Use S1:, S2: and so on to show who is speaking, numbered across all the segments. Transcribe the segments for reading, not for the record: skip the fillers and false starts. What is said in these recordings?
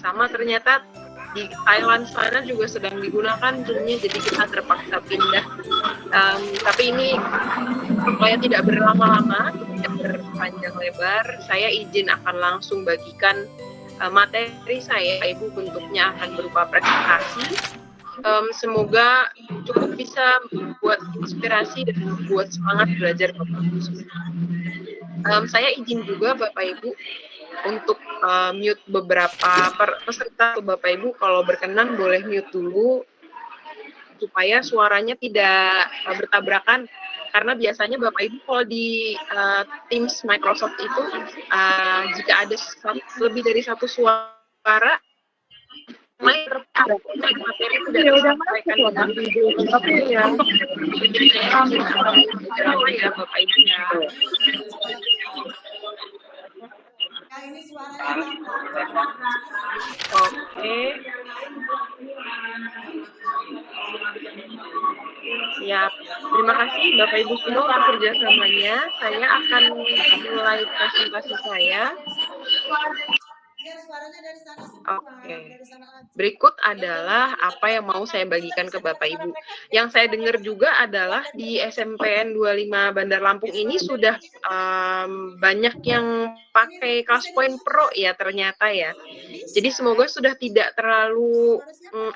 S1: sama ternyata di Thailand sana juga sedang digunakan Zoom-nya, jadi kita terpaksa pindah. Tapi ini supaya tidak berlama-lama, tidak berpanjang lebar, saya izin akan langsung bagikan materi saya. Ibu bentuknya akan berupa presentasi. Semoga cukup bisa membuat inspirasi dan membuat semangat belajar Bapak Ibu. Saya izin juga Bapak Ibu untuk mute beberapa peserta. Bapak Ibu kalau berkenan boleh mute dulu supaya suaranya tidak bertabrakan, karena biasanya Bapak Ibu kalau di Teams Microsoft itu jika ada lebih dari satu suara materi itu tidak disampaikan dengan tapi ya Bapak Ibu ya.
S2: Ini suaranya
S1: Oke. Siap. Terima kasih Bapak Ibu semua kerjasamanya. Saya akan mulai presentasi saya. Oke. Berikut adalah apa yang mau saya bagikan ke Bapak Ibu. Yang saya dengar juga adalah di SMPN 25 Bandar Lampung ini sudah banyak yang pakai ClassPoint Pro ya ternyata ya. Jadi semoga sudah tidak terlalu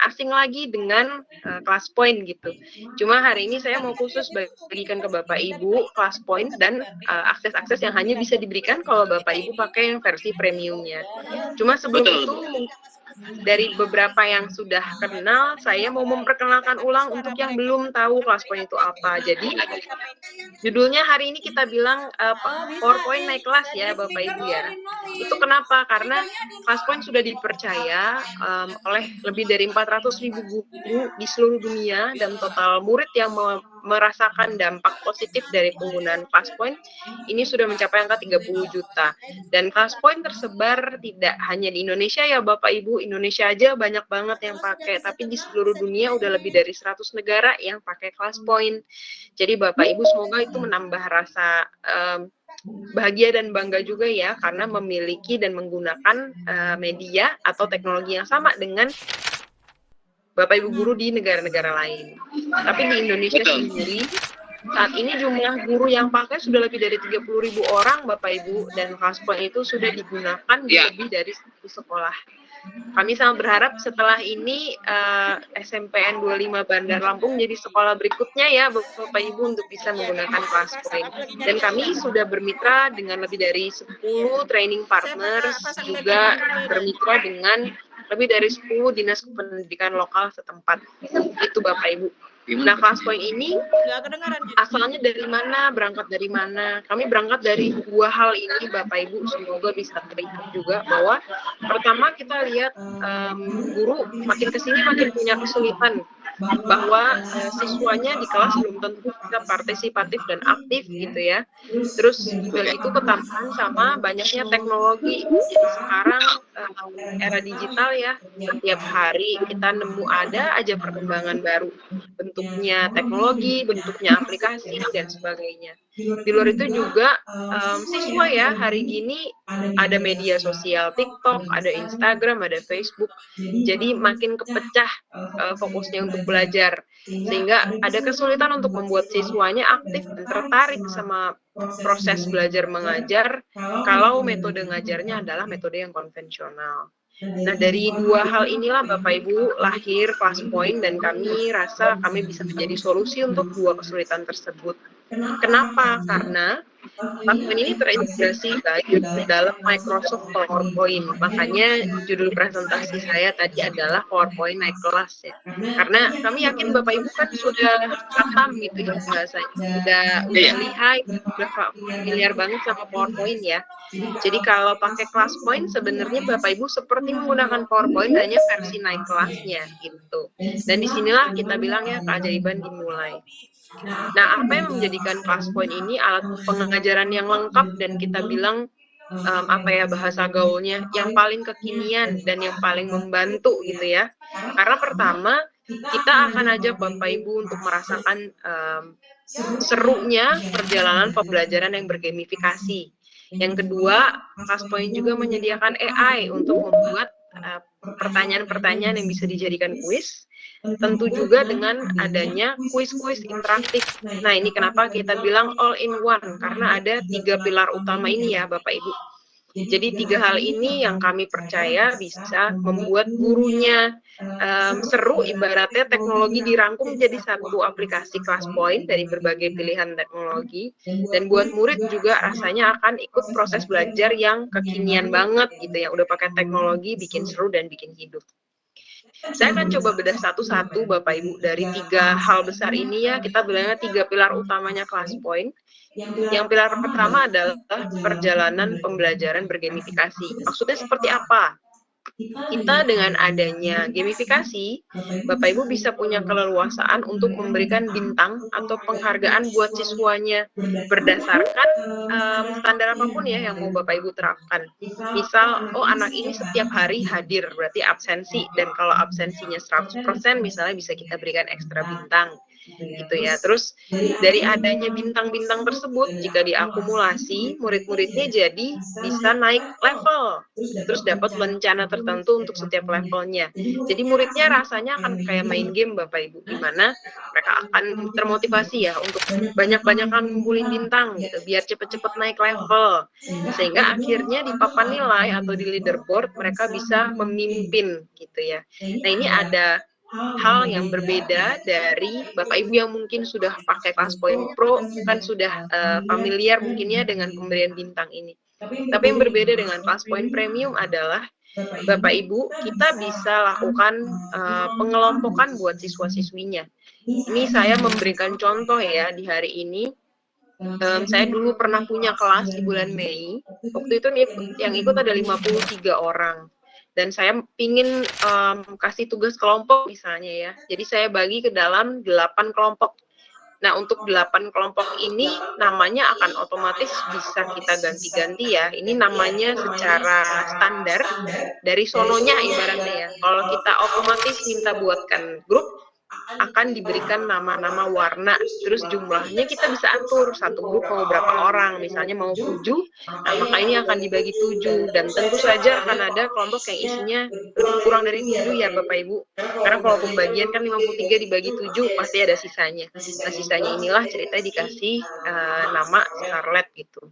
S1: asing lagi dengan ClassPoint gitu. Cuma hari ini saya mau khusus bagikan ke Bapak Ibu ClassPoint dan akses-akses yang hanya bisa diberikan kalau Bapak Ibu pakai yang versi premiumnya. Cuma sebelum itu dari beberapa yang sudah kenal, saya mau memperkenalkan ulang untuk yang belum tahu ClassPoint itu apa. Jadi judulnya hari ini kita bilang PowerPoint naik kelas ya Bapak Ibu ya. Itu kenapa? Karena ClassPoint sudah dipercaya oleh lebih dari 400.000 guru di seluruh dunia dan total murid yang merasakan dampak positif dari penggunaan ClassPoint ini sudah mencapai angka 30 juta. Dan ClassPoint tersebar tidak hanya di Indonesia ya Bapak Ibu, Indonesia aja banyak banget yang pakai, tapi di seluruh dunia udah lebih dari 100 negara yang pakai ClassPoint. Jadi Bapak Ibu semoga itu menambah rasa bahagia dan bangga juga ya, karena memiliki dan menggunakan media atau teknologi yang sama dengan Bapak Ibu guru di negara-negara lain. Tapi di Indonesia sendiri, saat ini jumlah guru yang pakai sudah lebih dari 30.000 orang Bapak Ibu, dan ClassPoint itu sudah digunakan di lebih dari 1 sekolah. Kami sangat berharap setelah ini SMPN 25 Bandar Lampung jadi sekolah berikutnya ya Bapak Ibu untuk bisa menggunakan ClassPoint. Dan kami sudah bermitra dengan lebih dari 10 training partners, juga bermitra dengan lebih dari 10 dinas pendidikan lokal setempat. Itu Bapak Ibu. Nah, ClassPoint ini asalnya dari mana, berangkat dari mana? Kami berangkat dari 2 hal ini Bapak Ibu, semoga bisa terlihat juga bahwa pertama kita lihat guru makin kesini makin punya kesulitan bahwa siswanya di kelas belum tentu bisa partisipatif dan aktif gitu ya. Terus juga itu ketambahan sama banyaknya teknologi. Jadi sekarang era digital ya, setiap hari kita nemu ada aja perkembangan baru. Bentuknya teknologi, bentuknya aplikasi, dan sebagainya. Di luar itu juga siswa ya, hari gini ada media sosial TikTok, ada Instagram, ada Facebook. Jadi makin kepecah fokusnya untuk belajar. Sehingga ada kesulitan untuk membuat siswanya aktif dan tertarik sama proses belajar mengajar kalau metode ngajarnya adalah metode yang konvensional. Nah, dari 2 hal inilah Bapak Ibu lahir ClassPoint, dan kami rasa kami bisa menjadi solusi untuk 2 kesulitan tersebut. Kenapa? Karena ClassPoint ini terintegrasi baik dalam Microsoft PowerPoint. Makanya judul presentasi saya tadi adalah PowerPoint naik kelas ya. Karena kami yakin Bapak Ibu kan sudah paham gitu ya bahasanya, sudah lihai, sudah familiar banget sama PowerPoint ya. Jadi kalau pakai ClassPoint sebenarnya Bapak Ibu seperti menggunakan PowerPoint hanya versi naik kelasnya gitu. Dan disinilah kita bilang ya keajaiban dimulai. Nah, apa yang menjadikan ClassPoint ini alat pengajaran yang lengkap dan kita bilang bahasa gaulnya yang paling kekinian dan yang paling membantu gitu ya. Karena pertama kita akan ajak Bapak Ibu untuk merasakan serunya perjalanan pembelajaran yang bergamifikasi. Yang kedua, ClassPoint juga menyediakan AI untuk membuat pertanyaan-pertanyaan yang bisa dijadikan kuis. Tentu juga dengan adanya kuis-kuis interaktif. Nah, ini kenapa kita bilang all in one, karena ada 3 pilar utama ini ya, Bapak Ibu. Jadi 3 hal ini yang kami percaya bisa membuat gurunya seru, ibaratnya teknologi dirangkum jadi satu aplikasi kelas point dari berbagai pilihan teknologi, dan buat murid juga rasanya akan ikut proses belajar yang kekinian banget gitu ya, udah pakai teknologi, bikin seru dan bikin hidup. Saya akan coba bedah satu-satu Bapak Ibu dari 3 hal besar ini ya, kita bilangnya 3 pilar utamanya kelas point. Yang pilar pertama adalah perjalanan pembelajaran bergamifikasi. Maksudnya seperti apa? Kita dengan adanya gamifikasi, Bapak Ibu bisa punya keleluasaan untuk memberikan bintang atau penghargaan buat siswanya berdasarkan standar apapun ya yang mau Bapak Ibu terapkan. Misal, oh anak ini setiap hari hadir, berarti absensi, dan kalau absensinya 100%, misalnya bisa kita berikan ekstra bintang gitu ya. Terus dari adanya bintang-bintang tersebut, jika diakumulasi, murid-muridnya jadi bisa naik level, terus dapat lencana tertentu untuk setiap levelnya. Jadi muridnya rasanya akan kayak main game Bapak Ibu, di mana mereka akan termotivasi ya untuk banyak-banyakan ngumpulin bintang gitu, biar cepet-cepet naik level. Sehingga akhirnya di papan nilai atau di leaderboard mereka bisa memimpin gitu ya. Nah, ini ada hal yang berbeda dari Bapak Ibu yang mungkin sudah pakai kelas point pro, kan sudah familiar mungkinnya dengan pemberian bintang ini. Tapi yang berbeda dengan kelas point premium adalah Bapak Ibu, kita bisa lakukan pengelompokan buat siswa-siswinya. Ini saya memberikan contoh ya di hari ini. Saya dulu pernah punya kelas di bulan Mei. Waktu itu yang ikut ada 53 orang. Dan saya ingin kasih tugas kelompok misalnya ya. Jadi saya bagi ke dalam 8 kelompok. Nah, untuk 8 kelompok ini namanya akan otomatis bisa kita ganti-ganti ya. Ini namanya secara standar dari sononya ibaratnya ya. Kalau kita otomatis minta buatkan grup, akan diberikan nama-nama warna, terus jumlahnya kita bisa atur, satu grup mau berapa orang, misalnya mau 7, nah maka ini akan dibagi 7, dan tentu saja akan ada kelompok yang isinya lebih kurang dari 7 ya Bapak Ibu, karena kalau pembagian kan 53 dibagi 7, pasti ada sisanya. Nah sisanya inilah ceritanya dikasih nama Scarlet gitu.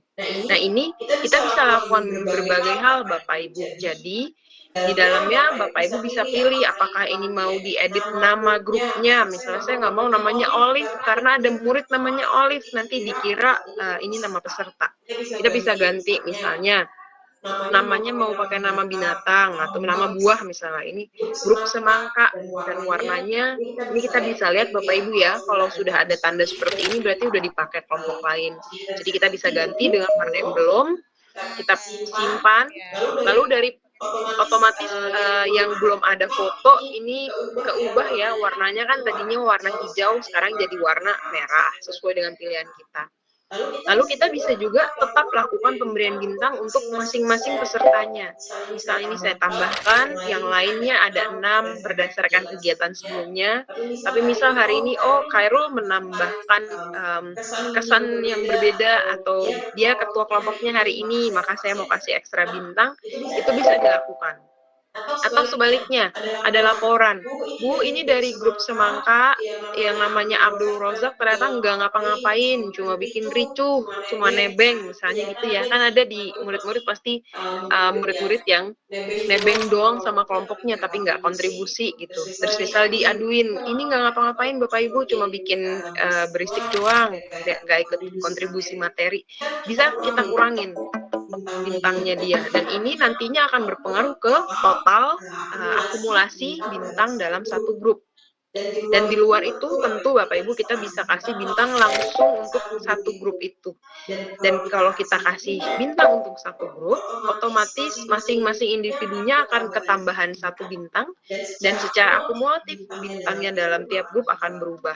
S1: Nah ini kita bisa lakukan berbagai hal Bapak Ibu, jadi di dalamnya Bapak Ibu bisa pilih apakah ini mau diedit nama grupnya. Misalnya saya nggak mau namanya Olive karena ada murid namanya Olive, nanti dikira ini nama peserta. Kita bisa ganti misalnya namanya mau pakai nama binatang atau nama buah misalnya. Ini grup semangka dan warnanya ini kita bisa lihat Bapak Ibu ya, kalau sudah ada tanda seperti ini berarti udah dipakai kelompok lain. Jadi kita bisa ganti dengan warna yang belum, kita simpan, lalu dari otomatis yang belum ada foto ini keubah ya, warnanya kan tadinya warna hijau, sekarang jadi warna merah sesuai dengan pilihan kita. Lalu kita bisa juga tetap lakukan pemberian bintang untuk masing-masing pesertanya. Misal ini saya tambahkan, yang lainnya ada 6 berdasarkan kegiatan sebelumnya. Tapi misal hari ini, oh Khairul menambahkan kesan yang berbeda atau dia ketua kelompoknya hari ini, maka saya mau kasih ekstra bintang, itu bisa dilakukan. Atau sebaliknya, ada laporan, Bu ini dari grup semangka yang namanya Abdul Rozak ternyata nggak ngapa-ngapain, cuma bikin ricuh, cuma nebeng, misalnya gitu ya. Kan ada di murid-murid pasti murid-murid yang nebeng doang sama kelompoknya tapi nggak kontribusi gitu. Terus misal diaduin, ini nggak ngapa-ngapain Bapak Ibu, cuma bikin berisik doang, nggak ikut kontribusi materi. Bisa kita kurangin bintangnya dia, dan ini nantinya akan berpengaruh ke total akumulasi bintang dalam satu grup. Dan di luar itu tentu Bapak Ibu kita bisa kasih bintang langsung untuk satu grup itu. Dan kalau kita kasih bintang untuk satu grup, otomatis masing-masing individunya akan ketambahan satu bintang, dan secara akumulatif bintangnya dalam tiap grup akan berubah.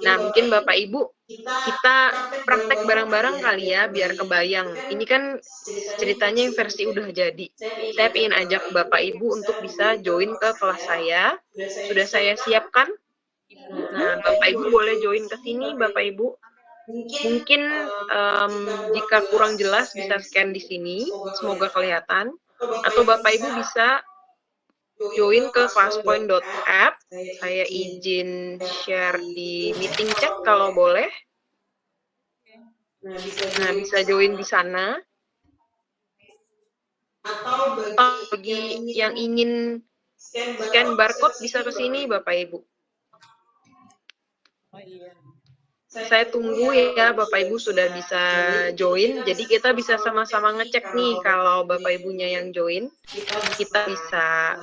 S1: Nah, mungkin Bapak Ibu kita praktek bareng-bareng kali ya biar kebayang. Ini kan ceritanya yang versi udah jadi. Saya ingin ajak Bapak Ibu untuk bisa join ke kelas saya. Sudah saya siapkan. Nah, Bapak Ibu boleh join ke sini, Bapak Ibu. Mungkin jika kurang jelas bisa scan di sini. Semoga kelihatan. Atau Bapak Ibu bisa join ke classpoint.app. Saya izin share di meeting chat kalau boleh. Nah, bisa join di sana.
S2: Atau
S1: Bagi yang ingin scan barcode bisa ke sini Bapak Ibu. Saya tunggu ya Bapak Ibu sudah bisa join. Jadi kita bisa sama-sama ngecek nih kalau Bapak Ibunya yang join. Kita bisa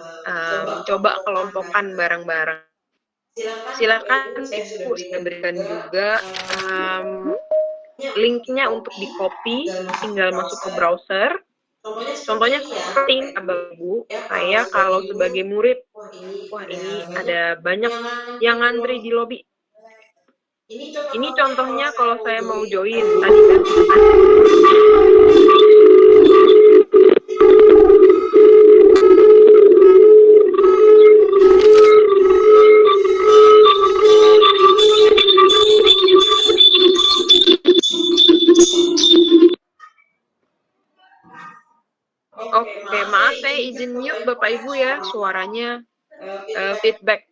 S1: coba kelompokan bareng-bareng. Silakan Ibu, saya berikan juga linknya untuk di copy, tinggal masuk ke browser. Contohnya seperti ini Bapak Ibu, saya kalau sebagai murid, wah ini ada banyak yang ngantri di lobby. Ini contohnya kalau saya mau join, tadi kan Oke, maaf saya izin mute Bapak Ibu ya, suaranya feedback.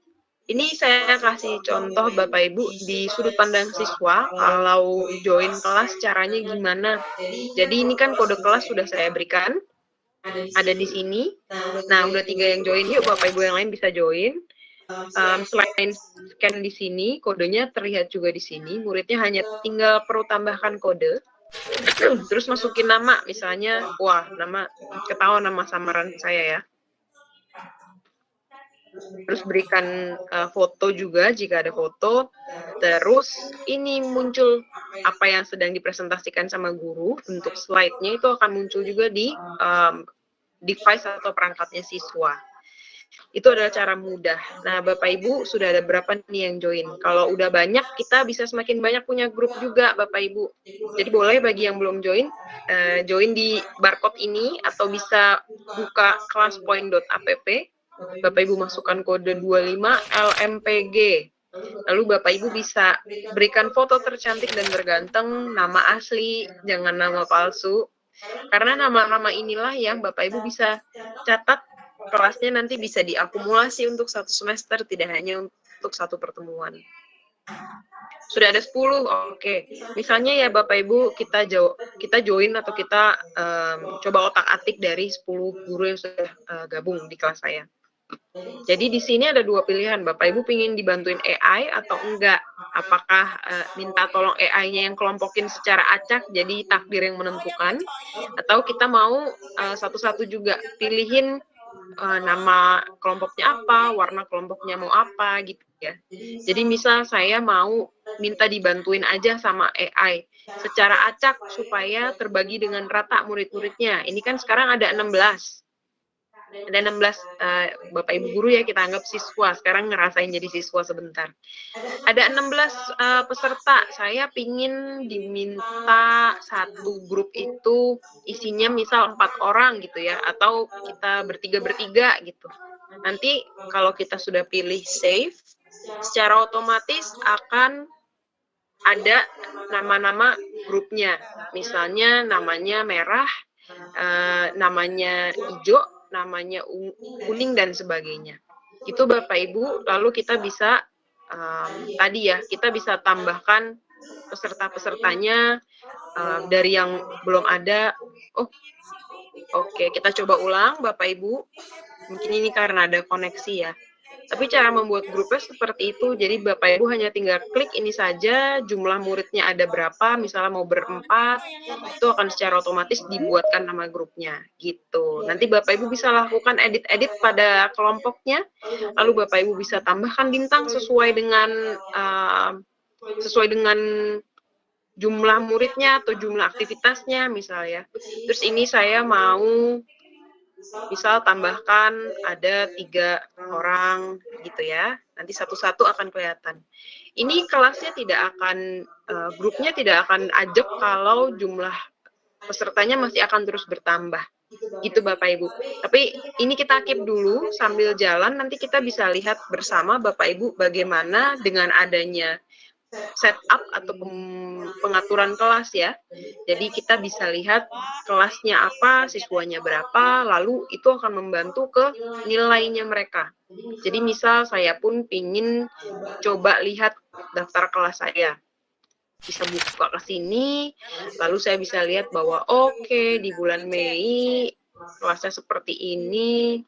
S1: Ini saya kasih contoh Bapak Ibu di sudut pandang siswa, kalau join kelas caranya gimana. Jadi ini kan kode kelas sudah saya berikan, ada di sini. Nah, udah 3 yang join, yuk Bapak Ibu yang lain bisa join. Selain scan di sini, kodenya terlihat juga di sini, muridnya hanya tinggal perlu tambahkan kode. Terus masukin nama, misalnya, wah, nama ketahuan nama samaran saya ya. Terus berikan foto juga jika ada foto. Terus ini muncul apa yang sedang dipresentasikan sama guru, bentuk slide-nya itu akan muncul juga di device atau perangkatnya siswa. Itu adalah cara mudah. Nah, Bapak Ibu sudah ada berapa nih yang join? Kalau udah banyak, kita bisa semakin banyak punya grup juga, Bapak Ibu. Jadi boleh bagi yang belum join, join di barcode ini, atau bisa buka classpoint.app. Bapak Ibu masukkan kode 25 LMPG. Lalu Bapak Ibu bisa berikan foto tercantik dan terganteng, nama asli, jangan nama palsu. Karena nama-nama inilah yang Bapak Ibu bisa catat, kelasnya nanti bisa diakumulasi untuk 1 semester, tidak hanya untuk 1 pertemuan. Sudah ada 10, oke. Misalnya ya Bapak Ibu, kita join atau kita coba otak-atik dari 10 guru yang sudah gabung di kelas saya. Jadi di sini ada 2 pilihan, Bapak Ibu ingin dibantuin AI atau enggak. Apakah minta tolong AI-nya yang kelompokin secara acak, jadi takdir yang menentukan, atau kita mau satu-satu juga pilihin nama kelompoknya apa, warna kelompoknya mau apa gitu ya. Jadi misal saya mau minta dibantuin aja sama AI secara acak supaya terbagi dengan rata murid-muridnya. Ini kan sekarang ada 16. Ada 16 Bapak Ibu guru ya, kita anggap siswa, sekarang ngerasain jadi siswa sebentar. Ada 16 peserta, saya pingin diminta satu grup itu isinya misal 4 orang gitu ya, atau kita bertiga gitu. Nanti kalau kita sudah pilih save, secara otomatis akan ada nama-nama grupnya. Misalnya namanya merah, namanya hijau, namanya kuning dan sebagainya. Itu Bapak Ibu, lalu kita bisa tadi ya, kita bisa tambahkan peserta-pesertanya dari yang belum ada. Oke, kita coba ulang Bapak Ibu. Mungkin ini karena ada koneksi ya. Tapi cara membuat grupnya seperti itu, jadi Bapak Ibu hanya tinggal klik ini saja, jumlah muridnya ada berapa, misalnya mau berempat, itu akan secara otomatis dibuatkan nama grupnya, gitu. Nanti Bapak Ibu bisa lakukan edit-edit pada kelompoknya, lalu Bapak Ibu bisa tambahkan bintang sesuai dengan jumlah muridnya atau jumlah aktivitasnya misalnya. Terus ini saya mau misal tambahkan ada 3 orang gitu ya, nanti satu-satu akan kelihatan. Ini kelasnya tidak akan, grupnya tidak akan ajak kalau jumlah pesertanya masih akan terus bertambah, gitu Bapak Ibu. Tapi ini kita keep dulu sambil jalan, nanti kita bisa lihat bersama Bapak Ibu bagaimana dengan adanya setup atau pengaturan kelas ya. Jadi kita bisa lihat kelasnya apa, siswanya berapa, lalu itu akan membantu ke nilainya mereka. Jadi misal saya pun ingin coba lihat daftar kelas saya, bisa buka ke sini, lalu saya bisa lihat bahwa oke, di bulan Mei kelasnya seperti ini.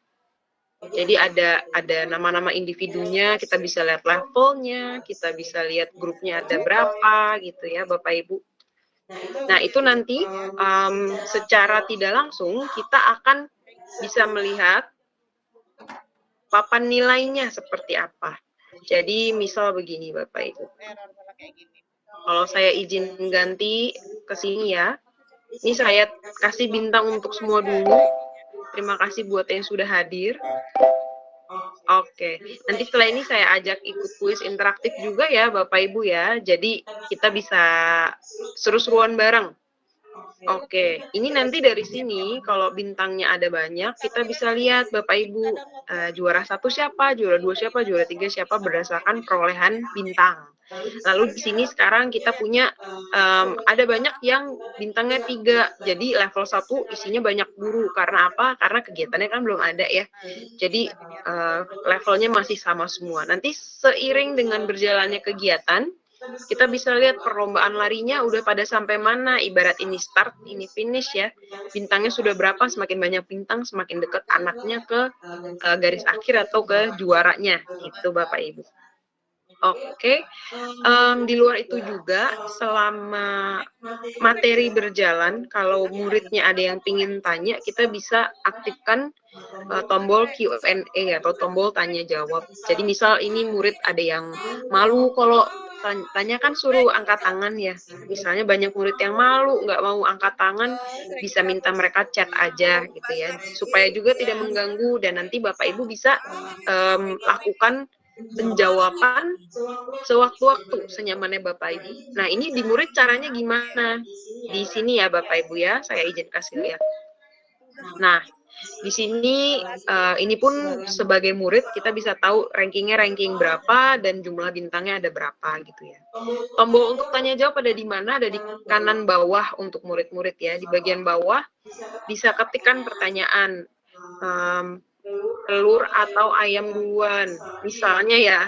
S1: Jadi ada nama-nama individunya, kita bisa lihat levelnya, kita bisa lihat grupnya ada berapa gitu ya Bapak Ibu. Nah itu nanti secara tidak langsung kita akan bisa melihat papan nilainya seperti apa. Jadi misal begini Bapak Ibu. Kalau saya izin ganti ke sini ya. Ini saya kasih bintang untuk semua dulu. Terima kasih buat yang sudah hadir. Oke, nanti setelah ini saya ajak ikut kuis interaktif juga ya Bapak Ibu ya. Jadi kita bisa seru-seruan bareng. Oke, ini nanti dari sini kalau bintangnya ada banyak, kita bisa lihat Bapak Ibu juara 1 siapa, juara 2 siapa, juara 3 siapa berdasarkan perolehan bintang. Lalu di sini sekarang kita punya ada banyak yang bintangnya 3, jadi level 1 isinya banyak guru. Karena apa? Karena kegiatannya kan belum ada ya. Jadi levelnya masih sama semua. Nanti seiring dengan berjalannya kegiatan, kita bisa lihat perlombaan larinya udah pada sampai mana, ibarat ini start, ini finish ya. Bintangnya sudah berapa, semakin banyak bintang, semakin dekat anaknya ke garis akhir atau ke juaranya, gitu Bapak Ibu. Oke, di luar itu juga selama materi berjalan, kalau muridnya ada yang pingin tanya, kita bisa aktifkan tombol Q&A atau tombol tanya jawab. Jadi misal ini murid ada yang malu kalau tanya kan suruh angkat tangan ya. Misalnya banyak murid yang malu nggak mau angkat tangan, bisa minta mereka chat aja gitu ya, supaya juga tidak mengganggu dan nanti Bapak Ibu bisa lakukan penjawaban sewaktu-waktu senyamannya Bapak Ibu. Nah ini di murid caranya gimana? Di sini ya Bapak Ibu ya, saya izin kasih lihat. Nah di sini ini pun sebagai murid kita bisa tahu rankingnya ranking berapa dan jumlah bintangnya ada berapa gitu ya. Tombol untuk tanya jawab ada di mana? Ada di kanan bawah untuk murid-murid ya. Di bagian bawah bisa ketikkan pertanyaan telur atau ayam duluan. Misalnya ya.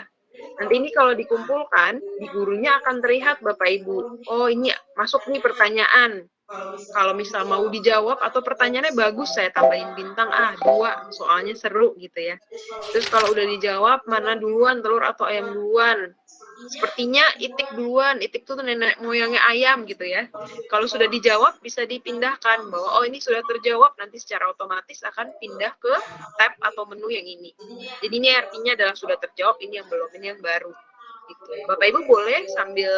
S1: Nanti ini kalau dikumpulkan, di gurunya akan terlihat Bapak Ibu. Oh ini masuk nih pertanyaan. Kalau misal mau dijawab atau pertanyaannya bagus, saya tambahin bintang 2, soalnya seru gitu ya. Terus kalau udah dijawab, mana duluan, telur atau ayam duluan? Sepertinya itik duluan, itik itu nenek moyangnya ayam gitu ya. Kalau sudah dijawab, bisa dipindahkan bahwa oh ini sudah terjawab, nanti secara otomatis akan pindah ke tab atau menu yang ini. Jadi ini artinya adalah sudah terjawab, ini yang belum, ini yang baru. Gitu. Bapak Ibu boleh sambil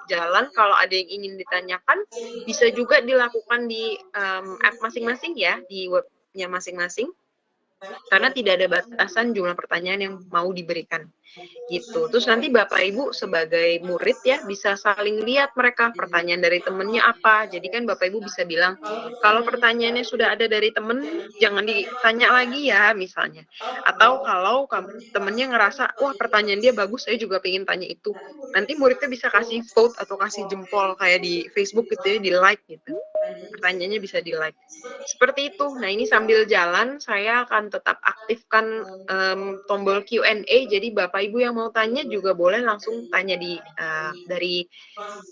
S1: jalan kalau ada yang ingin ditanyakan bisa juga dilakukan di app masing-masing ya, di webnya masing-masing karena tidak ada batasan jumlah pertanyaan yang mau diberikan gitu. Terus nanti Bapak Ibu sebagai murid ya bisa saling lihat mereka pertanyaan dari temennya apa. Jadi kan Bapak Ibu bisa bilang kalau pertanyaannya sudah ada dari temen jangan ditanya lagi ya misalnya. Atau kalau temennya ngerasa wah pertanyaan dia bagus saya juga pengen tanya itu. Nanti muridnya bisa kasih vote atau kasih jempol kayak di Facebook gitu ya, di like gitu. Pertanyaannya bisa di like. Seperti itu. Nah ini sambil jalan saya akan tetap aktifkan tombol Q&A. Jadi Bapak Ibu yang mau tanya juga boleh langsung tanya dari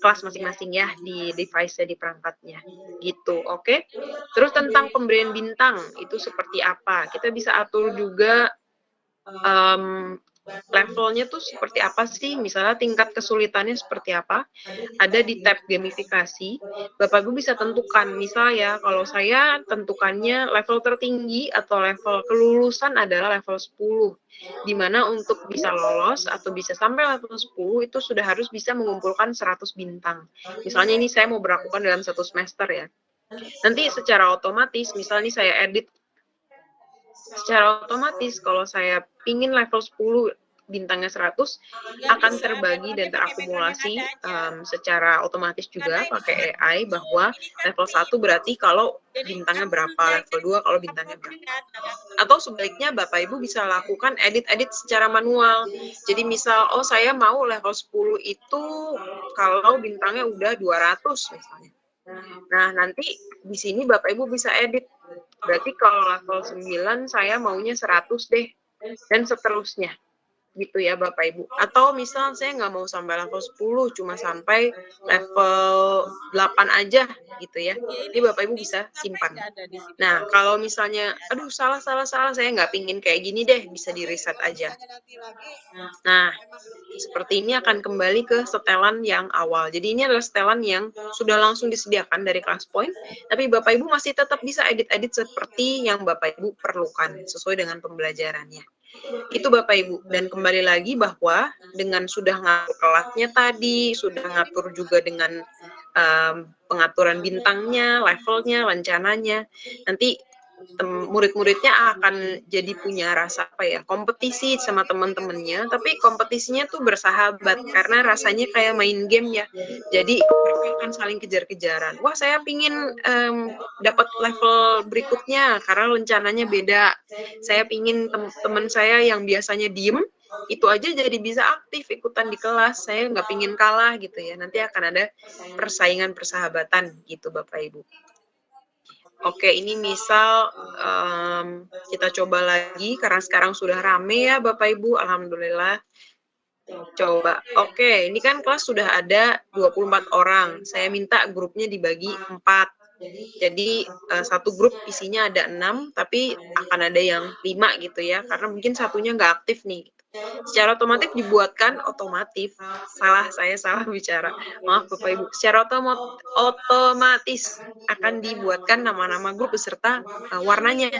S1: kelas masing-masing ya di device-nya, di perangkatnya. Gitu, oke? Terus tentang pemberian bintang itu seperti apa? Kita bisa atur juga levelnya tuh seperti apa sih? Misalnya tingkat kesulitannya seperti apa? Ada di tab gamifikasi. Bapak Ibu bisa tentukan. Misal ya, kalau saya tentukannya level tertinggi atau level kelulusan adalah level 10. Di mana untuk bisa lolos atau bisa sampai level 10 itu sudah harus bisa mengumpulkan 100 bintang. Misalnya ini saya mau berlakukan dalam 1 semester ya. Nanti secara otomatis, misalnya saya edit secara otomatis kalau saya pingin level 10 bintangnya 100 akan terbagi dan terakumulasi secara otomatis juga pakai AI bahwa level 1 berarti kalau bintangnya berapa, level 2 kalau bintangnya berapa. Atau sebaliknya Bapak Ibu bisa lakukan edit-edit secara manual. Jadi misal, oh saya mau level 10 itu kalau bintangnya udah 200 misalnya. Nah, nanti di sini Bapak Ibu bisa edit. Berarti kalau level 9 saya maunya 100 deh, dan seterusnya. Gitu ya Bapak Ibu. Atau misal saya nggak mau sampai level 10, cuma sampai level 8 aja gitu ya. Ini Bapak Ibu bisa simpan. Nah, kalau misalnya, aduh salah, saya nggak pingin kayak gini deh, bisa di reset aja. Nah, seperti ini akan kembali ke setelan yang awal. Jadi ini adalah setelan yang sudah langsung disediakan dari ClassPoint, tapi Bapak Ibu masih tetap bisa edit-edit seperti yang Bapak Ibu perlukan, sesuai dengan pembelajarannya. Itu Bapak Ibu. Dan kembali lagi bahwa dengan sudah ngatur kelasnya tadi, sudah ngatur juga dengan pengaturan bintangnya, levelnya, rencananya, nanti murid-muridnya akan jadi punya rasa kompetisi sama teman-temannya, tapi kompetisinya tuh bersahabat karena rasanya kayak main game ya. Jadi mereka akan saling kejar-kejaran. Wah, saya pingin dapat level berikutnya karena rencananya beda. Saya pingin teman saya yang biasanya diem itu aja jadi bisa aktif ikutan di kelas. Saya nggak pingin kalah gitu ya. Nanti akan ada persaingan persahabatan gitu Bapak Ibu. Oke, ini misal kita coba lagi karena sekarang sudah rame ya Bapak Ibu, alhamdulillah. Coba. Oke, ini kan kelas sudah ada 24 orang. Saya minta grupnya dibagi 4. Jadi satu grup isinya ada 6, tapi akan ada yang 5 gitu ya, karena mungkin satunya nggak aktif nih. Secara otomatis dibuatkan saya salah bicara, maaf Bapak Ibu, secara otomatis akan dibuatkan nama-nama grup beserta warnanya.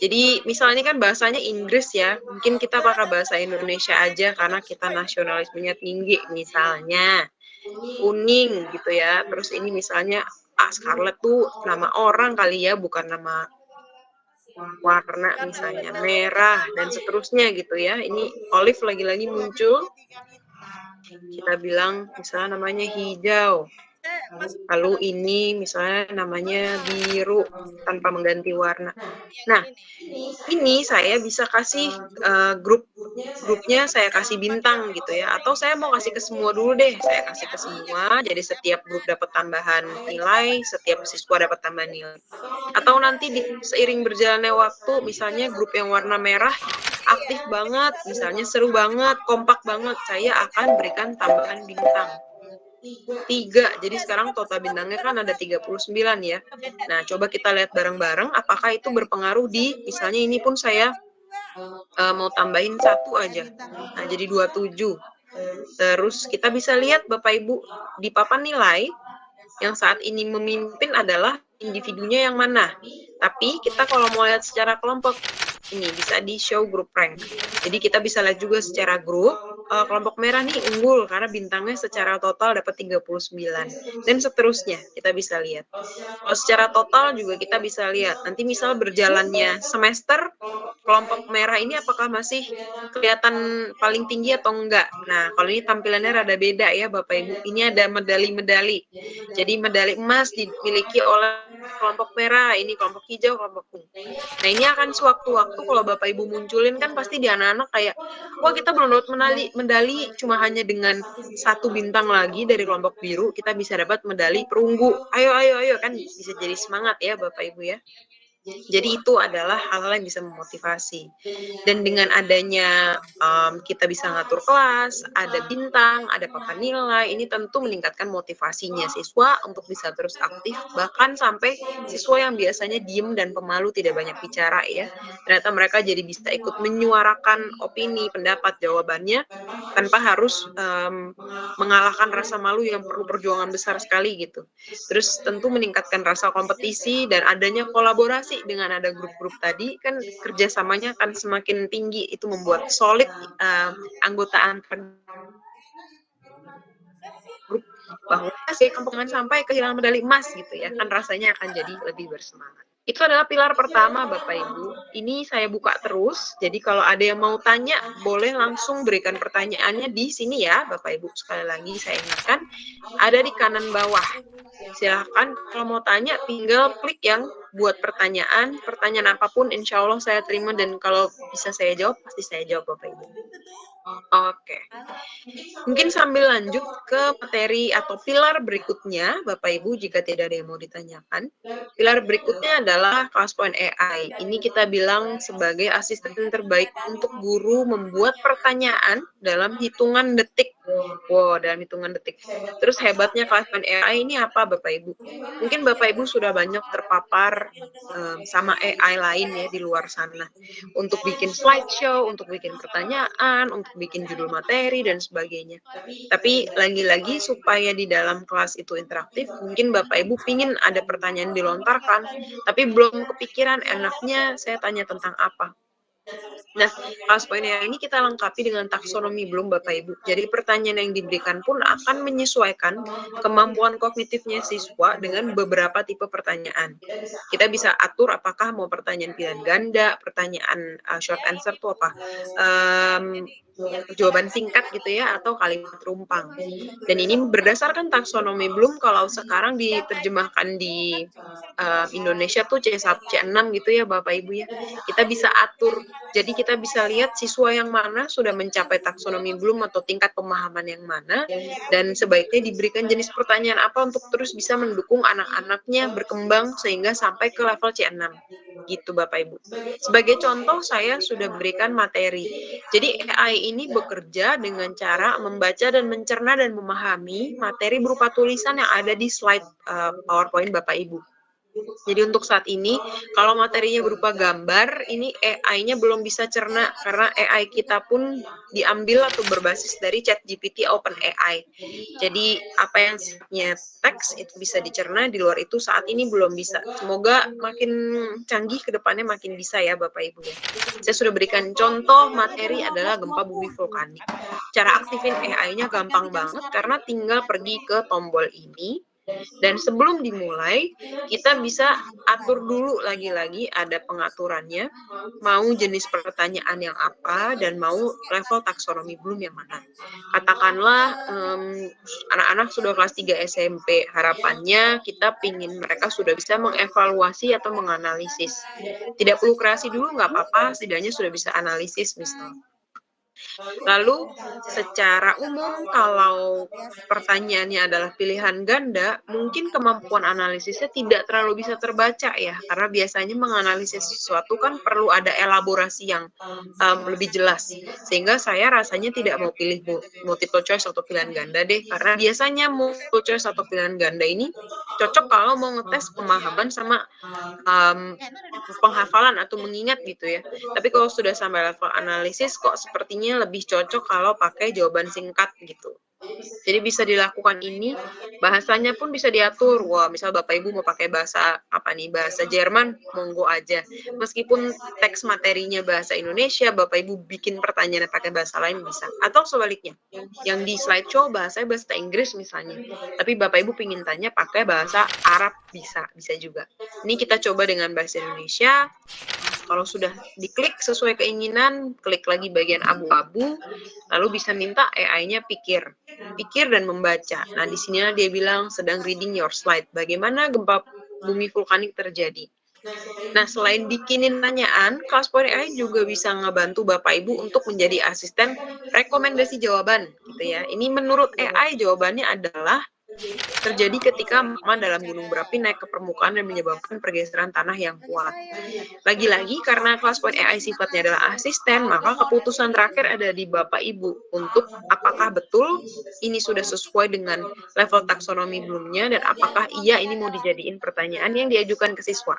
S1: Jadi misalnya ini kan bahasanya Inggris ya, mungkin kita pakai bahasa Indonesia aja karena kita nasionalismenya tinggi, misalnya kuning gitu ya. Terus ini misalnya Scarlet tuh nama orang kali ya, bukan nama warna, misalnya merah dan seterusnya gitu ya. Ini olive lagi-lagi muncul, kita bilang misalnya namanya hijau. Lalu ini misalnya namanya biru tanpa mengganti warna. Nah, ini saya bisa kasih grupnya saya kasih bintang gitu ya, atau saya mau kasih ke semua dulu deh, saya kasih ke semua, jadi setiap grup dapat tambahan nilai, setiap siswa dapat tambahan nilai. Atau nanti seiring berjalannya waktu, misalnya grup yang warna merah aktif banget, misalnya seru banget, kompak banget, saya akan berikan tambahan bintang 3. Jadi sekarang total bintangnya kan ada 39 ya. Nah, coba kita lihat bareng-bareng apakah itu berpengaruh di, misalnya ini pun saya mau tambahin 1 aja. Nah, jadi 27. Terus kita bisa lihat Bapak Ibu di papan nilai yang saat ini memimpin adalah individunya yang mana. Tapi kita kalau mau lihat secara kelompok, ini bisa di show group rank. Jadi kita bisa lihat juga secara grup, kelompok merah nih unggul karena bintangnya secara total dapat 39. Dan seterusnya kita bisa lihat. Kalau secara total juga kita bisa lihat. Nanti misal berjalannya semester, kelompok merah ini apakah masih kelihatan paling tinggi atau enggak. Nah, kalau ini tampilannya rada beda ya Bapak Ibu. Ini ada medali-medali. Jadi medali emas dimiliki oleh kelompok merah, ini kelompok hijau, kelompok kuning. Nah, ini akan sewaktu-waktu kalau Bapak Ibu munculin kan pasti di anak-anak kayak, wah kita belum dapat medali, cuma hanya dengan 1 bintang lagi dari kelompok biru, kita bisa dapat medali perunggu. Ayo, kan bisa jadi semangat ya Bapak Ibu ya. Jadi itu adalah hal-hal yang bisa memotivasi. Dan dengan adanya kita bisa ngatur kelas, ada bintang, ada papan nilai, ini tentu meningkatkan motivasinya siswa untuk bisa terus aktif, bahkan sampai siswa yang biasanya diem dan pemalu tidak banyak bicara ya, ternyata mereka jadi bisa ikut menyuarakan opini, pendapat, jawabannya tanpa harus mengalahkan rasa malu yang perlu perjuangan besar sekali gitu. Terus tentu meningkatkan rasa kompetisi dan adanya kolaborasi dengan ada grup-grup tadi kan kerjasamanya akan semakin tinggi, itu membuat solid anggota antar grup bahwa si kampung jangan sampai kehilangan medali emas gitu ya, kan rasanya akan jadi lebih bersemangat. Itu adalah pilar pertama Bapak Ibu. Ini saya buka terus, jadi kalau ada yang mau tanya, boleh langsung berikan pertanyaannya di sini ya Bapak Ibu. Sekali lagi saya ingatkan, ada di kanan bawah. Silahkan kalau mau tanya, tinggal klik yang buat pertanyaan apapun, insya Allah saya terima, dan kalau bisa saya jawab, pasti saya jawab Bapak Ibu. Oke. Mungkin sambil lanjut ke materi atau pilar berikutnya, Bapak Ibu, jika tidak ada yang mau ditanyakan. Pilar berikutnya adalah Kelas Point AI. Ini kita bilang sebagai asisten terbaik untuk guru membuat pertanyaan dalam hitungan detik. Wow, dalam hitungan detik. Terus hebatnya Kelas Point AI ini apa, Bapak Ibu? Mungkin Bapak Ibu sudah banyak terpapar sama AI lain ya di luar sana. Untuk bikin slideshow, untuk bikin pertanyaan, untuk bikin judul materi, dan sebagainya. Tapi lagi-lagi supaya di dalam kelas itu interaktif, mungkin Bapak Ibu pingin ada pertanyaan dilontarkan, tapi belum kepikiran enaknya saya tanya tentang apa. Nah, kelas poinnya ini kita lengkapi dengan taksonomi Bloom Bapak Ibu. Jadi pertanyaan yang diberikan pun akan menyesuaikan kemampuan kognitifnya siswa dengan beberapa tipe pertanyaan. Kita bisa atur apakah mau pertanyaan pilihan ganda, pertanyaan short answer itu apa, jawaban singkat gitu ya, atau kalimat rumpang. Dan ini berdasarkan taksonomi Bloom, kalau sekarang diterjemahkan di Indonesia tuh C1, C6 gitu ya Bapak Ibu ya. Kita bisa atur, jadi kita bisa lihat siswa yang mana sudah mencapai taksonomi Bloom atau tingkat pemahaman yang mana, dan sebaiknya diberikan jenis pertanyaan apa untuk terus bisa mendukung anak-anaknya berkembang sehingga sampai ke level C6. Gitu Bapak Ibu. Sebagai contoh, saya sudah berikan materi. Jadi AI ini bekerja dengan cara membaca dan mencerna dan memahami materi berupa tulisan yang ada di slide PowerPoint Bapak Ibu. Jadi untuk saat ini, kalau materinya berupa gambar, ini AI-nya belum bisa cerna, karena AI kita pun diambil atau berbasis dari ChatGPT OpenAI. Jadi apa yang sifatnya teks itu bisa dicerna, di luar itu saat ini belum bisa. Semoga makin canggih ke depannya makin bisa ya Bapak Ibu ya. Saya sudah berikan contoh materi adalah gempa bumi vulkanik. Cara aktifin AI-nya gampang banget, karena tinggal pergi ke tombol ini, dan sebelum dimulai, kita bisa atur dulu lagi-lagi, ada pengaturannya, mau jenis pertanyaan yang apa, dan mau level taksonomi Bloom yang mana. Katakanlah anak-anak sudah kelas 3 SMP, harapannya kita pingin mereka sudah bisa mengevaluasi atau menganalisis. Tidak perlu kreasi dulu, nggak apa-apa, setidaknya sudah bisa analisis misal. Lalu secara umum kalau pertanyaannya adalah pilihan ganda, mungkin kemampuan analisisnya tidak terlalu bisa terbaca ya, karena biasanya menganalisis sesuatu kan perlu ada elaborasi yang lebih jelas. Sehingga saya rasanya tidak mau pilih multiple choice atau pilihan ganda deh, karena biasanya multiple choice atau pilihan ganda ini cocok kalau mau ngetes pemahaman sama penghafalan atau mengingat gitu ya. Tapi kalau sudah sampai level analisis, kok sepertinya lebih cocok kalau pakai jawaban singkat gitu. Jadi bisa dilakukan ini, bahasanya pun bisa diatur. Wah, misal Bapak Ibu mau pakai bahasa apa nih, bahasa Jerman, monggo aja. Meskipun teks materinya bahasa Indonesia, Bapak Ibu bikin pertanyaan pakai bahasa lain bisa. Atau sebaliknya, yang di slideshow bahasanya bahasa Inggris misalnya, tapi Bapak Ibu pingin tanya pakai bahasa Arab, bisa juga. Ini kita coba dengan bahasa Indonesia. Kalau sudah diklik sesuai keinginan, klik lagi bagian abu-abu, lalu bisa minta AI-nya pikir dan membaca. Nah, di sinilah dia bilang sedang reading your slide. Bagaimana gempa bumi vulkanik terjadi? Nah, selain bikinin pertanyaan, Kelas Point AI juga bisa ngebantu Bapak Ibu untuk menjadi asisten rekomendasi jawaban, gitu ya. Ini menurut AI jawabannya adalah terjadi ketika magma dalam gunung berapi naik ke permukaan dan menyebabkan pergeseran tanah yang kuat. Lagi-lagi karena Kelas Point AI sifatnya adalah asisten, maka keputusan terakhir ada di Bapak Ibu untuk apakah betul ini sudah sesuai dengan level taksonomi Bloom-nya, dan apakah iya ini mau dijadiin pertanyaan yang diajukan ke siswa.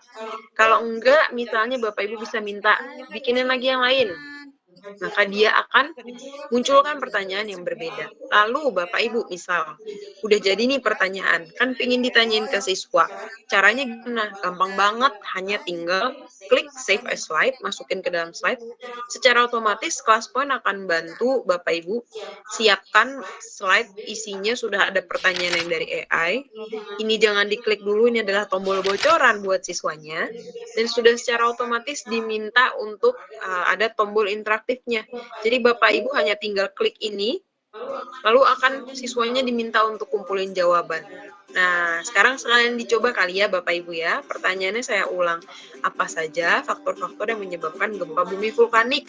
S1: Kalau enggak, misalnya Bapak Ibu bisa minta bikinin lagi yang lain, maka dia akan munculkan pertanyaan yang berbeda. Lalu Bapak Ibu misal, udah jadi nih pertanyaan, kan pingin ditanyain ke siswa. Caranya gimana? Gampang banget, hanya tinggal klik save as slide, masukin ke dalam slide. Secara otomatis ClassPoint akan bantu Bapak Ibu siapkan slide isinya sudah ada pertanyaan yang dari AI. Ini jangan diklik dulu, ini adalah tombol bocoran buat siswanya. Dan sudah secara otomatis diminta untuk ada tombol interaktifnya. Jadi Bapak Ibu hanya tinggal klik ini, lalu akan siswanya diminta untuk kumpulin jawaban. Nah, sekarang sekalian dicoba kali ya Bapak Ibu ya. Pertanyaannya saya ulang. Apa saja faktor-faktor yang menyebabkan gempa bumi vulkanik?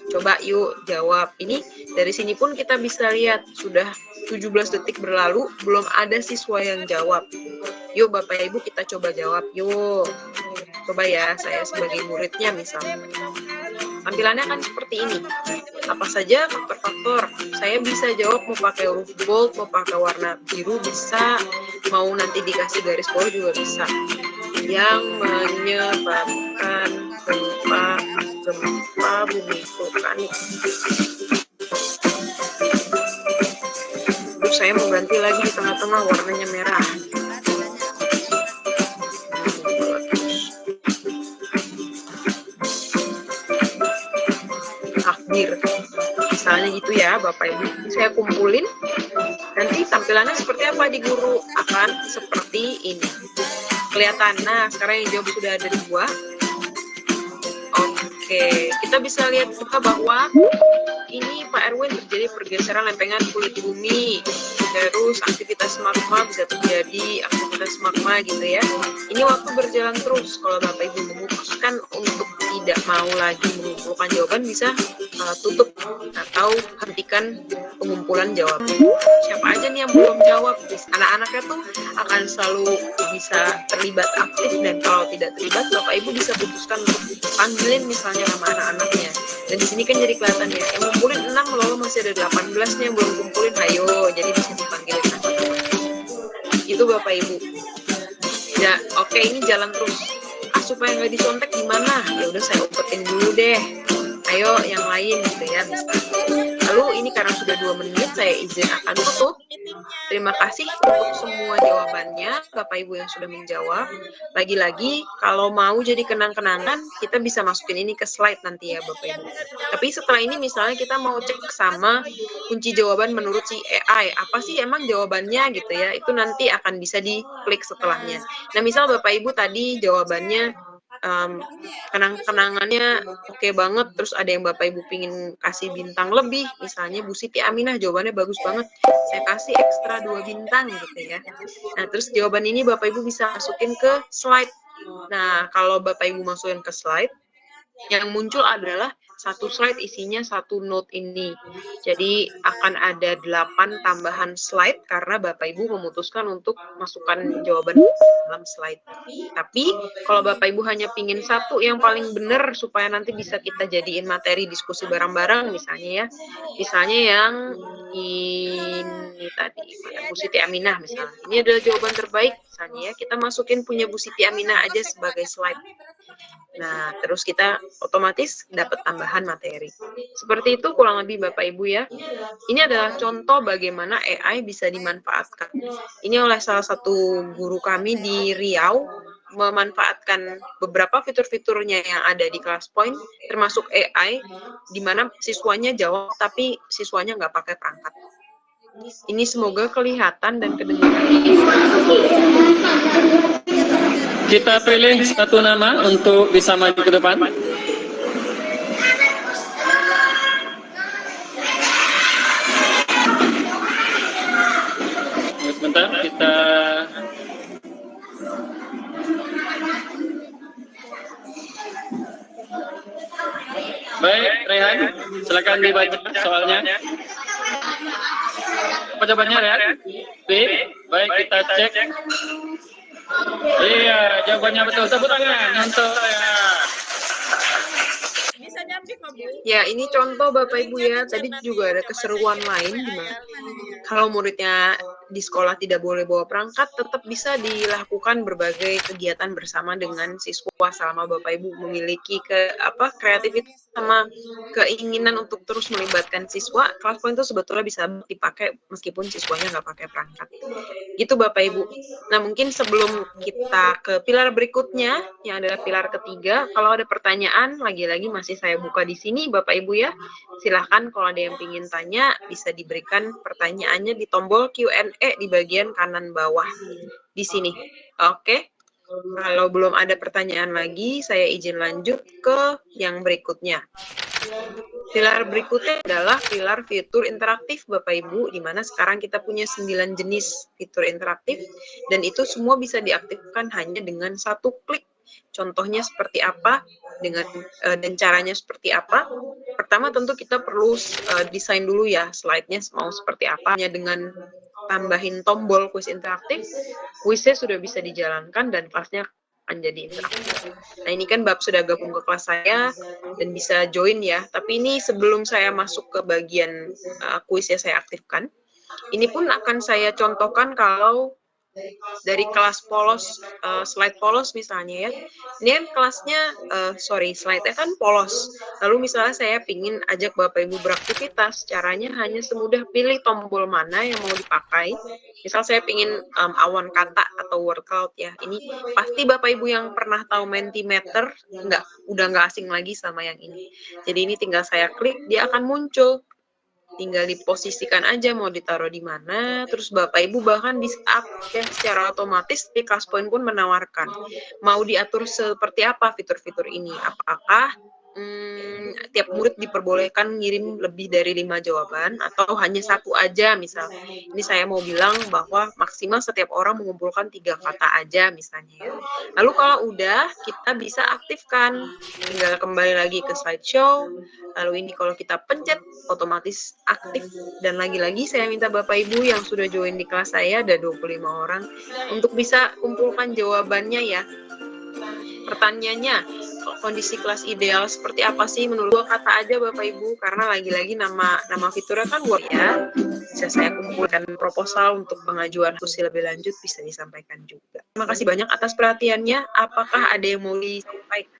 S1: Coba yuk jawab. Ini dari sini pun kita bisa lihat sudah 17 detik berlalu belum ada siswa yang jawab. Yuk Bapak Ibu kita coba jawab yuk. Coba ya, saya sebagai muridnya misalnya. Tampilannya kan seperti ini. Apa saja faktor-faktor? Saya bisa jawab mau pakai huruf bold, mau pakai warna biru bisa, mau nanti dikasih garis bawah juga bisa. Yang menyebabkan gempa bumi vulkanik. Terus saya mau ganti lagi di tengah-tengah warnanya merah. Takdir. Misalnya gitu ya Bapak Ibu. Saya kumpulin, nanti tampilannya seperti apa di guru? Akan seperti ini. Kelihatan, nah sekarang yang jawab sudah ada 2. Oke, kita bisa lihat juga bahwa ini Pak Erwin terjadi pergeseran lempengan kulit bumi, terus aktivitas magma bisa terjadi, aktivitas magma gitu ya. Ini waktu berjalan terus. Kalau Bapak Ibu memutuskan untuk tidak mau lagi mengumpulkan jawaban, bisa tutup atau hentikan pengumpulan jawaban. Siapa aja nih yang belum jawab? Anak-anaknya tuh akan selalu bisa terlibat aktif, dan kalau tidak terlibat, Bapak Ibu bisa putuskan untuk panggilin misalnya nama anak-anaknya. Dan di sini kan jadi kelihatan ya, yang ngumpulin 6 loh, masih ada 18 nih yang belum kumpulin, ayo, jadi bisa dipanggilin nama-nama. Itu Bapak Ibu. Ya, oke, ini jalan terus. Supaya nggak disontek gimana? Ya udah saya umpetin dulu deh. Ayo yang lain gitu ya misalnya. Lalu ini karena sudah 2 menit, saya izin akan tutup. Terima kasih untuk semua jawabannya Bapak Ibu yang sudah menjawab. Lagi-lagi kalau mau jadi kenang-kenangan, kita bisa masukin ini ke slide nanti ya Bapak Ibu. Tapi setelah ini misalnya kita mau cek sama kunci jawaban menurut si AI, apa sih emang jawabannya gitu ya, itu nanti akan bisa diklik setelahnya. Nah misal Bapak Ibu tadi jawabannya kenang-kenangannya oke banget, terus ada yang Bapak Ibu pingin kasih bintang lebih, misalnya Bu Siti Aminah jawabannya bagus banget, saya kasih ekstra 2 bintang gitu ya. Nah terus jawaban ini Bapak Ibu bisa masukin ke slide. Nah kalau Bapak Ibu masukin ke slide, yang muncul adalah satu slide isinya 1 note ini. Jadi akan ada 8 tambahan slide karena Bapak Ibu memutuskan untuk masukkan jawaban dalam slide. Tapi kalau Bapak Ibu hanya pingin 1 yang paling benar supaya nanti bisa kita jadiin materi diskusi bareng-bareng misalnya ya. Misalnya yang ini tadi, Bu Siti Aminah misalnya. Ini adalah jawaban terbaik misalnya ya. Kita masukin punya Bu Siti Aminah aja sebagai slide. Nah, terus kita otomatis dapat tambahan materi. Seperti itu kurang lebih Bapak Ibu ya. Ini adalah contoh bagaimana AI bisa dimanfaatkan. Ini oleh salah satu guru kami di Riau, memanfaatkan beberapa fitur-fiturnya yang ada di ClassPoint, termasuk AI, di mana siswanya jawab, tapi siswanya nggak pakai perangkat. Ini semoga kelihatan dan kedengaran.
S3: Kita pilih satu nama untuk bisa maju ke depan. Sebentar, kita baik, Rehan, silakan dibaca soalnya. Apa jawabannya, Rehan? B. Baik, kita cek. Iya, jawabannya betul. Tepuk tangan untuk
S1: ya, ini contoh Bapak Ibu ya. Tadi juga ada keseruan lain dimana kalau muridnya di sekolah tidak boleh bawa perangkat, tetap bisa dilakukan berbagai kegiatan bersama dengan siswa selama Bapak Ibu memiliki kreativitas sama keinginan untuk terus melibatkan siswa, kelas point itu sebetulnya bisa dipakai meskipun siswanya nggak pakai perangkat. Gitu Bapak Ibu. Nah mungkin sebelum kita ke pilar berikutnya, yang adalah pilar ketiga, kalau ada pertanyaan, lagi-lagi masih saya buka di sini Bapak Ibu ya. Silahkan kalau ada yang ingin tanya, bisa diberikan pertanyaannya di tombol Q&A di bagian kanan bawah di sini. Oke. Kalau belum ada pertanyaan lagi, saya izin lanjut ke yang berikutnya. Pilar berikutnya adalah pilar fitur interaktif Bapak Ibu, di mana sekarang kita punya 9 jenis fitur interaktif, dan itu semua bisa diaktifkan hanya dengan satu klik. Contohnya seperti apa, dan caranya seperti apa. Pertama tentu kita perlu desain dulu ya, slide-nya mau seperti apa. Hanya dengan tambahin tombol kuis interaktif, kuisnya sudah bisa dijalankan dan kelasnya akan jadi interaktif. Nah ini kan Bab sudah gabung ke kelas saya dan bisa join ya. Tapi ini sebelum saya masuk ke bagian kuisnya saya aktifkan, ini pun akan saya contohkan kalau dari kelas polos, slide polos misalnya ya. Ini kan kelasnya, slide-nya kan polos. Lalu misalnya saya ingin ajak Bapak Ibu beraktivitas, caranya hanya semudah pilih tombol mana yang mau dipakai. Misal saya ingin awan kata atau word cloud ya. Ini pasti Bapak Ibu yang pernah tahu Mentimeter, udah nggak asing lagi sama yang ini. Jadi ini tinggal saya klik, dia akan muncul. Tinggal diposisikan aja mau ditaruh di mana, terus Bapak Ibu bahkan bisa update secara otomatis. Di kelas point pun menawarkan mau diatur seperti apa fitur-fitur ini, apakah tiap murid diperbolehkan ngirim lebih dari 5 jawaban atau hanya satu aja. Misal ini saya mau bilang bahwa maksimal setiap orang mengumpulkan 3 kata aja misalnya ya. Lalu kalau udah, kita bisa aktifkan, tinggal kembali lagi ke slideshow. Lalu ini kalau kita pencet otomatis aktif, dan lagi-lagi saya minta Bapak Ibu yang sudah join di kelas saya, ada 25 orang, untuk bisa kumpulkan jawabannya ya. Pertanyaannya, kondisi kelas ideal seperti apa sih? Menurut 2 kata aja Bapak Ibu, karena lagi-lagi nama fiturnya kan Word ya. Bisa saya kumpulkan proposal untuk pengajuan diskusi lebih lanjut, bisa disampaikan juga. Terima kasih banyak atas perhatiannya. Apakah ada yang mau disampaikan?